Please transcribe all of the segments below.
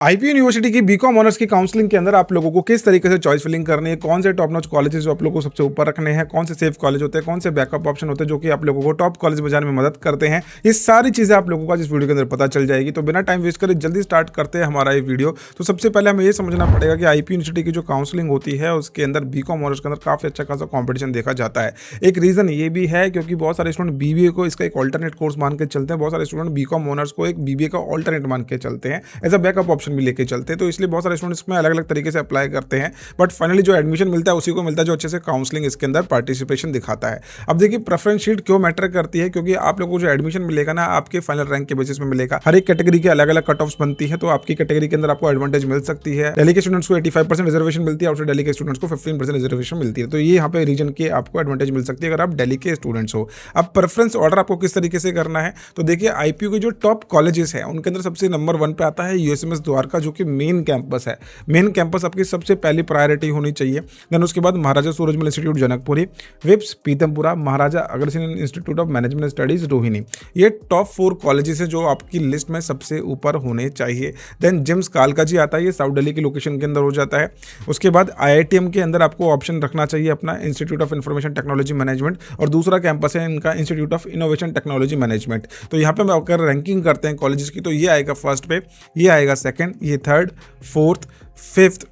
IP university की BCom honours की counselling के अंदर आप लोगों को किस तरीके से चॉइस फिलिंग करनी है, कौन से टॉप नॉच कॉलेजेस जो आप लोगों को सबसे ऊपर रखने हैं, कौन से सेफ कॉलेज होते हैं, कौन से बैकअप ऑप्शन होते हैं जो कि आप लोगों को टॉप कॉलेज बजाने में मदद करते हैं, ये सारी चीज़ें आप लोगों को आज इस वीडियो के अंदर पता चल जाएगी। तो बिना टाइम वेस्ट करे जल्दी स्टार्ट करते हैं हमारा ये वीडियो। तो सबसे पहले हमें ये समझना पड़ेगा कि आईपी यूनिवर्सिटी की जो काउंसलिंग होती है उसके अंदर बीकॉम ऑनर्स के अंदर काफ़ी अच्छा खासा कॉम्पिटिशन देखा जाता है। एक रीज़न ये भी है क्योंकि बहुत सारे स्टूडेंट बीबीए को इसका एक ऑल्टरनेट कोर्स मान के चलते हैं, बहुत सारे स्टूडेंट बीकॉम ऑनर्स को एक बीबीए का ऑल्टरनेट मान के चलते हैं, एज अ बैकअप ऑप्शन भी लेके चलते हैं। तो इसलिए बहुत सारे स्टूडेंट्स में अलग अलग तरीके से अप्लाई करते हैं, बट फाइनली जो एडमिशन मिलता है उसी को मिलता है जो अच्छे से काउंसलिंग इसके अंदर पार्टिसिपेशन दिखाता है। अब देखिए प्रेफरेंस शीट क्यों मैटर करती है, क्योंकि आप लोगों को जो एडमिशन मिलेगा ना आपके फाइनल रैंक के बेसिस में मिलेगा। हर एक कैटेगरी के अलग अलग कट ऑफ्स बनती है, तो आपकी कैटेगरी के अंदर आपको एडवांटेज मिल सकती है। दिल्ली के स्टूडेंट्स को 85% रिजर्वेशन मिलती है, आउटसाइड दिल्ली के स्टूडेंट्स को 15% रिजर्वेशन मिलती है। तो ये यहाँ पे रीजन के आपको एडवांटेज मिल सकती है अगर आप दिल्ली के स्टूडेंट्स हो। अब प्रेफरेंस ऑर्डर आपको किस तरीके से करना है, तो देखिए आईपीयू के जो टॉप कॉलेजेस हैं उनके अंदर सबसे नंबर 1 पे आता है यूएसएमएस द्वारका, जो कि मेन कैंपस है। मेन कैंपस आपकी सबसे पहली प्रायोरिटी होनी चाहिए। देन उसके बाद Maharaja Surajmal institute Janakpuri, VIPS Pitampura, Maharaja Agrasen institute of management studies Rohini. ये टॉप 4 कॉलेजेस हैं जो आपकी लिस्ट में सबसे ऊपर होने चाहिए। देन जिम्स कालका जी आता है, ये साउथ दिल्ली की लोकेशन के अंदर हो जाता है। उसके बाद आईआईटीएम के अंदर आपको ऑप्शन रखना चाहिए अपना institute of information technology management, और दूसरा कैंपस है इनका institute of innovation technology management. तो यहाँ पे अगर रैंकिंग करते हैं कॉलेजेस की तो ये आएगा फर्स्ट पे, ये आएगा सेकंड, ये थर्ड, फोर्थ, फिफ्थ,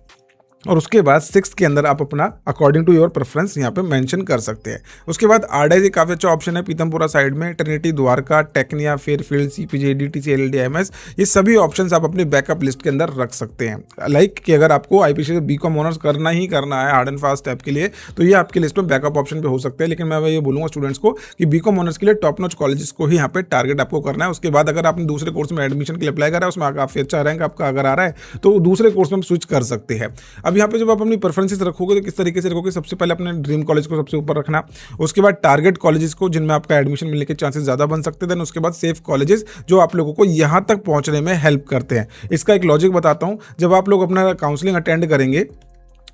और उसके बाद 6th के अंदर आप अपना अकॉर्डिंग टू योर प्रेफरेंस यहाँ पे मेंशन कर सकते हैं। उसके बाद आरडाई काफ़ी अच्छा ऑप्शन है पीतमपुरा साइड में, Trinity Dwarka, Tecnia, Fairfield, CPJ, DTC, LDMS, ये सभी ऑप्शंस आप अपनी बैकअप लिस्ट के अंदर रख सकते हैं। लाइक कि अगर आपको आईपीसी से बीकॉम ऑनर्स करना ही करना है हार्ड एंड फास्ट टाइप के लिए, तो ये आपकी लिस्ट में बैकअप ऑप्शन पे हो सकते हैं। लेकिन मैं ये बोलूँगा स्टूडेंट्स को कि बीकॉम ऑनर्स के लिए टॉप नॉच कॉलेजेस को ही यहाँ पे टारगेट आपको करना है। उसके बाद अगर आपने दूसरे कोर्स में एडमिशन के लिए अप्लाई करा है, उसमें काफ़ी अच्छा रैंक आपका अगर आ रहा है तो दूसरे कोर्स में स्विच कर सकते हैं। अब यहाँ पे जब आप अपनी प्रेफरेंसेस रखोगे तो किस तरीके से रखोगे, सबसे पहले अपने ड्रीम कॉलेज को सबसे ऊपर रखना, उसके बाद टारगेट कॉलेजेस को जिनमें आपका एडमिशन मिलने के चांसेस ज़्यादा बन सकते हैं, देन उसके बाद सेफ कॉलेजेस जो आप लोगों को यहाँ तक पहुँचने में हेल्प करते हैं। इसका एक लॉजिक बताता हूँ। जब आप लोग अपना काउंसलिंग अटेंड करेंगे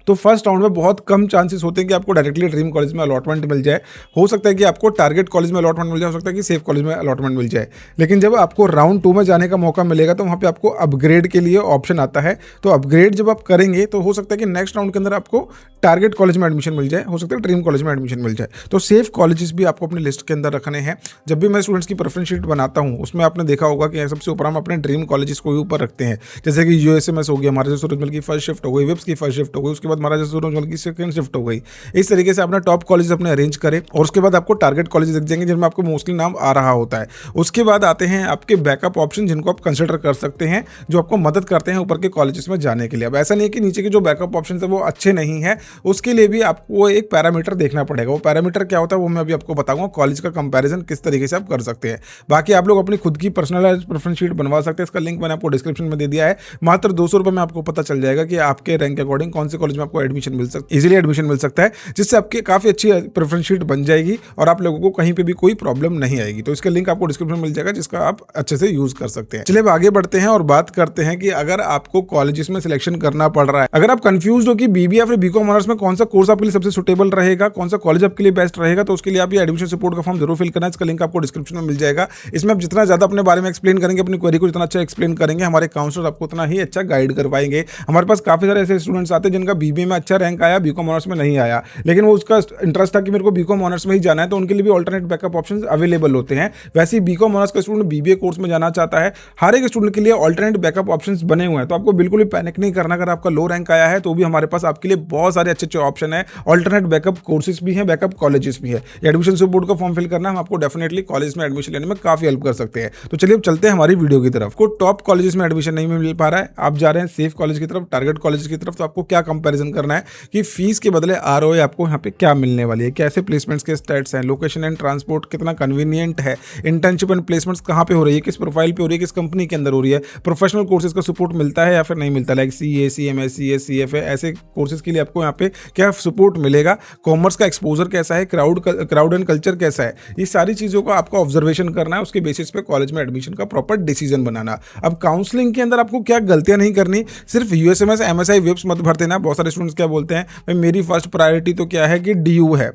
तो फर्स्ट राउंड में बहुत कम चांसेस होते हैं कि आपको डायरेक्टली ड्रीम कॉलेज में अलॉटमेंट मिल जाए। हो सकता है कि आपको टारगेट कॉलेज में अलॉटमेंट मिल जाए, हो सकता है कि सेफ कॉलेज में अलॉटमेंट मिल जाए। लेकिन जब आपको राउंड 2 में जाने का मौका मिलेगा तो वहाँ पे आपको अपग्रेड के लिए ऑप्शन आता है। तो अपग्रेड जब आप करेंगे तो हो सकता है कि नेक्स्ट राउंड के अंदर आपको टारगेट कॉलेज में एडमिशन मिल जाए, हो सकता है ड्रीम कॉलेज में एडमिशन मिल जाए। तो सेफ कॉलेजेस भी आपको अपनी लिस्ट के अंदर रखने हैं। जब भी मैं स्टूडेंट्स की प्रेफरेंस शीट बनाता हूँ उसमें आपने देखा होगा कि सबसे ऊपर हम अपने ड्रीम कॉलेजेस को ही ऊपर रखते हैं। जैसे कि यूएसएमएस हो गया, महाराजा सूरजमल की फर्स्ट शिफ्ट हो गई, विप्स की फर्स्ट शिफ्ट हो गई, उसके बाद महाराजा सूरजमल सेकंड शिफ्ट हो गई। इस तरीके से अपना टॉप कॉलेज अपने अरेंज करें और उसके बाद आपको टारगेट कॉलेज दिख जाएंगे जिनमें आपको मोस्टली नाम आ रहा होता है। उसके बाद आते हैं आपके बैकअप ऑप्शन जिनको आप कंसिडर कर सकते हैं, जो आपको मदद करते हैं ऊपर के कॉलेजेस में जाने के लिए। अब ऐसा नहीं है कि नीचे के जो बैकअप ऑप्शन है वो अच्छे नहीं है, उसके लिए भी आपको एक पैरामीटर देखना पड़ेगा। वो पैरामीटर क्या होता है वो मैं अभी आपको बताऊंगा, कॉलेज का कंपैरिजन किस तरीके से आप कर सकते हैं। बाकी आप लोग अपनी खुद की पर्सनलाइज्ड प्रेफरेंस शीट बनवा सकते हैं, इसका लिंक मैंने आपको डिस्क्रिप्शन में दे दिया है। मात्र 200 रुपये में आपको पता चल जाएगा कि आपके रैंक के अकॉर्डिंग कौन से कॉलेज में आपको एडमिशन मिल सकता है, इजीली एडमिशन मिल सकता है, जिससे आपकी काफी अच्छी प्रेफरेंस शीट बन जाएगी और आप लोगों को कहीं पे भी कोई प्रॉब्लम नहीं आएगी। तो इसका लिंक आपको डिस्क्रिप्शन में मिल जाएगा जिसका आप अच्छे से यूज कर सकते हैं। चलिए अब आगे बढ़ते हैं और बात करते हैं कि अगर आपको कॉलेजेस में सिलेक्शन करना पड़ रहा है, अगर आप कंफ्यूज हो कि बीबीए या फिर बीकॉम ऑनर्स में कौन सा कोर्स आपके लिए सबसे सुटेबल रहेगा, कौन सा कॉलेज आपके लिए बेस्ट रहेगा, तो उसके लिए आप ये एडमिशन सपोर्ट का फॉर्म जरूर फिल करना है। इसका लिंक आपको डिस्क्रिप्शन में मिल जाएगा। इसमें आप जितना ज्यादा अपने बारे में एक्सप्लेन करेंगे, अपनी क्वेरी को जितना अच्छा एक्सप्लेन करेंगे, हमारे काउंसलर आपको उतना ही अच्छा गाइड कर पाएंगे। हमारे पास काफी सारे ऐसे स्टूडेंट्स आते हैं जिनका बीबीए में अच्छा रैंक आया, बीकॉम ऑनर्स में नहीं आया, लेकिन वो उसका इंटरेस्ट था कि मेरे को बीकॉम ऑनर्स में ही जाना है, तो उनके लिए भी अल्टरनेट बैकअप ऑप्शंस अवेलेबल होते हैं। वैसे ही बीकॉम ऑनर्स का स्टूडेंट बीबीए कोर्स में जाना चाहता है, हर एक स्टूडेंट के लिए अल्टरनेट बैकअप ऑप्शंस बने हुए हैं। तो आपको बिल्कुल भी पैनिक नहीं करना। अगर आपका लो रैंक आया है तो भी हमारे पास आपके लिए बहुत सारे अच्छे अच्छे ऑप्शन है, अल्टरनेट बैकअप कोर्सेज भी हैं, बैकअप कॉलेजेस भी है। एडमिशन सपोर्ट का फॉर्म फिल करना हम आपको डेफिनेटली कॉलेज में एडमिशन लेने में काफी हेल्प कर सकते हैं। तो चलिए अब चलते हैं हमारी वीडियो की तरफ। को टॉप कॉलेजेस में एडमिशन नहीं मिल पा रहा है, आप जा रहे हैं सेफ कॉलेज की तरफ, टारगेट कॉलेज की तरफ, तो आपको क्या कंपैरिजन करना है कि फीस के बदले आरओए आपको यहाँ पे क्या मिलने वाली है, कैसे प्लेसमेंट्स के स्टेट्स हैं, लोकेशन एंड ट्रांसपोर्ट कितना कन्वीनियंट है, इंटर्नशिप एंड प्लेसमेंट्स कहाँ पे हो रही है, किस प्रोफाइल पे हो रही है, किस कंपनी के अंदर हो रही है, प्रोफेशनल कोर्सेज का सपोर्ट मिलता है या फिर नहीं मिलता, like CA, CMS, CS, CFA, ऐसे कोर्सेज के लिए आपको यहाँ पे क्या सपोर्ट मिलेगा, कॉमर्स का एक्सपोजर कैसा है, क्राउड एंड कल्चर कैसा है, ये सारी चीज़ों का आपको ऑब्जर्वेशन करना है। उसके बेसिस पे कॉलेज में एडमिशन का प्रॉपर डिसीजन बनाना। अब काउंसलिंग के अंदर आपको क्या गलतियां नहीं करनी, सिर्फ यूएसएमएस, एमएसआई, विप्स मत भर देना। बहुत सारे स्टूडेंट्स क्या बोलते हैं, भाई मेरी फर्स्ट प्रायोरिटी तो क्या है कि DU है,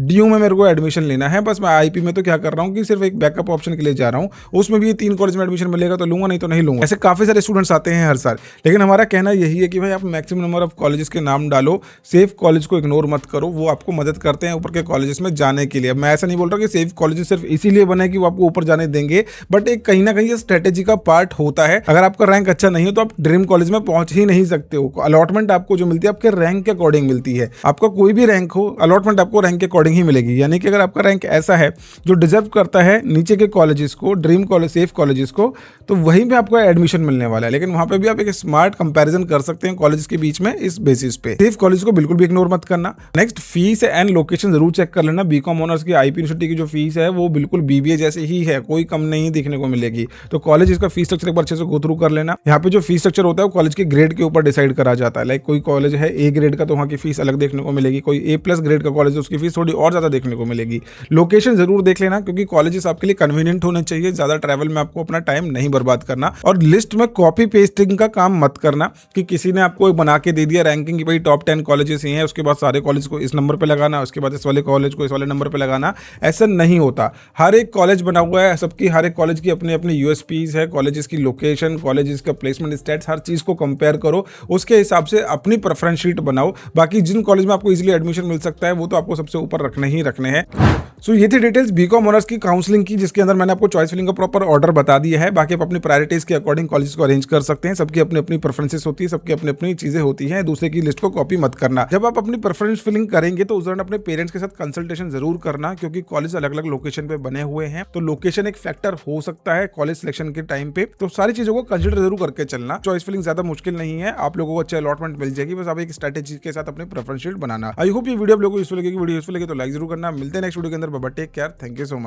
DU में मेरे को एडमिशन लेना है, बस मैं IP में तो क्या कर रहा हूँ कि सिर्फ एक बैकअप ऑप्शन के लिए जा रहा हूँ, उसमें भी 3 कॉलेज में एडमिशन मिलेगा तो लूंगा, नहीं तो नहीं लूंगा। ऐसे काफी सारे स्टूडेंट्स आते हैं हर साल, लेकिन हमारा कहना यही है कि भाई आप मैक्सिमम नंबर ऑफ कॉलेजेस के नाम डालो, सेफ कॉलेज को इग्नोर मत करो, वो आपको मदद करते हैं ऊपर के कॉलेजेस में जाने के लिए। मैं ऐसा नहीं बोल रहा कि सेफ कॉलेजेस सिर्फ इसीलिए बने कि वो आपको ऊपर जाने देंगे, बट एक कहीं ना कहीं स्ट्रेटेजी का पार्ट होता है। अगर आपका रैंक अच्छा नहीं हो तो आप ड्रीम कॉलेज में पहुंच ही नहीं सकते हो। अलॉटमेंट आपको जो मिलती है आपके रैंक के अकॉर्डिंग मिलती है, आपका कोई भी रैंक हो, अलॉटमेंट आपको रैंक के अकॉर्डिंग ही मिलेगी। यानी कि अगर आपका रैंक ऐसा है जो डिजर्व करता है नीचे के कॉलेजेस को, ड्रीम कॉलेज, सेफ कॉलेजेस को, तो वहीं पे आपको एडमिशन मिलने वाला है। लेकिन वहां पे भी आप एक स्मार्ट कंपैरिजन कर सकते हैं कॉलेज के बीच में इस बेसिस पे। सेफ कॉलेज को बिल्कुल भी इग्नोर मत करना। नेक्स्ट, फीस एंड लोकेशन जरूर चेक कर लेना। बीकॉम ऑनर्स की IP यूनिवर्सिटी की जो फीस है वो बिल्कुल BBA जैसे ही है, कोई कम नहीं देखने को मिलेगी। तो कॉलेज इसका फीस स्ट्रक्चर एक बार अच्छे से गो थ्रू कर लेना। यहाँ पे जो फीस स्ट्रक्चर होता है वो कॉलेज के ग्रेड के ऊपर डिसाइड करा जाता है। लाइक कोई कॉलेज है A ग्रेड का तो वहाँ की फीस अलग देखने को मिलेगी, कोई A+ ग्रेड का कॉलेज है उसकी फीस थोड़ी और ज्यादा देखने को मिलेगी। लोकेशन जरूर देख लेना क्योंकि कॉलेजेस आपके लिए कन्वीनियंट होने चाहिए, ज्यादा ट्रैवल में आपको अपना टाइम नहीं बर्बाद करना। और लिस्ट में कॉपी पेस्टिंग का काम मत करना कि किसी ने आपको बना के दे दिया रैंकिंग कि भाई टॉप 10 कॉलेजेस ही हैं, उसके बाद सारे कॉलेज को इस नंबर पे लगाना, उसके बाद इस वाले कॉलेज को इस वाले नंबर पे लगाना। ऐसा नहीं होता। हर एक कॉलेज बना हुआ है, सबकी हर एक कॉलेज की अपनी अपनी USPs है, कॉलेजेस की लोकेशन, कॉलेजेस का प्लेसमेंट स्टैट्स, हर चीज को कंपेयर करो, उसके हिसाब से अपनी प्रेफरेंस शीट बनाओ। बाकी जिन कॉलेज में आपको इजीली एडमिशन मिल सकता है वो तो आपको सबसे ऊपर रखने ही रखने हैं। सो ये थी डिटेल्स बीकॉम ऑनर्स की काउंसलिंग की, जिसके अंदर मैंने आपको चॉइस फिलिंग का प्रॉपर ऑर्डर बता दिया है। बाकी आप अपनी प्रायोरिटीज के अकॉर्डिंग कॉलेज को अरेंज कर सकते हैं। सबकी अपनी अपनी प्रेफरेंसेस होती है, सबकी अपनी अपनी चीजें होती हैं, दूसरे की लिस्ट को कॉपी मत करना। जब आप अपनी प्रेफरेंस फिलिंग करेंगे तो उस दौरान अपने पेरेंट्स के साथ कंसल्टेशन जरूर करना, क्योंकि कॉलेज अलग अलग लोकेशन पे बने हुए हैं, तो लोकेशन एक फैक्टर हो सकता है कॉलेज सिलेक्शन के टाइम पे। तो सारी चीजों को कंसिडर जरूर करके चलना। चॉइस फिलिंग ज्यादा मुश्किल नहीं है, आप लोगों को अच्छे अलॉटमेंट मिल जाएगी, बस आप एक स्ट्रेटेजी के साथ अपने preference sheet banana. I hope ये वीडियो आप लोगों को यूजफुल लगेगी। वीडियो यूजफुल लगे तो लाइक जरूर करना। मिलते हैं नेक्स्ट वीडियो के अंदर। Bye bye, take care, thank you so much.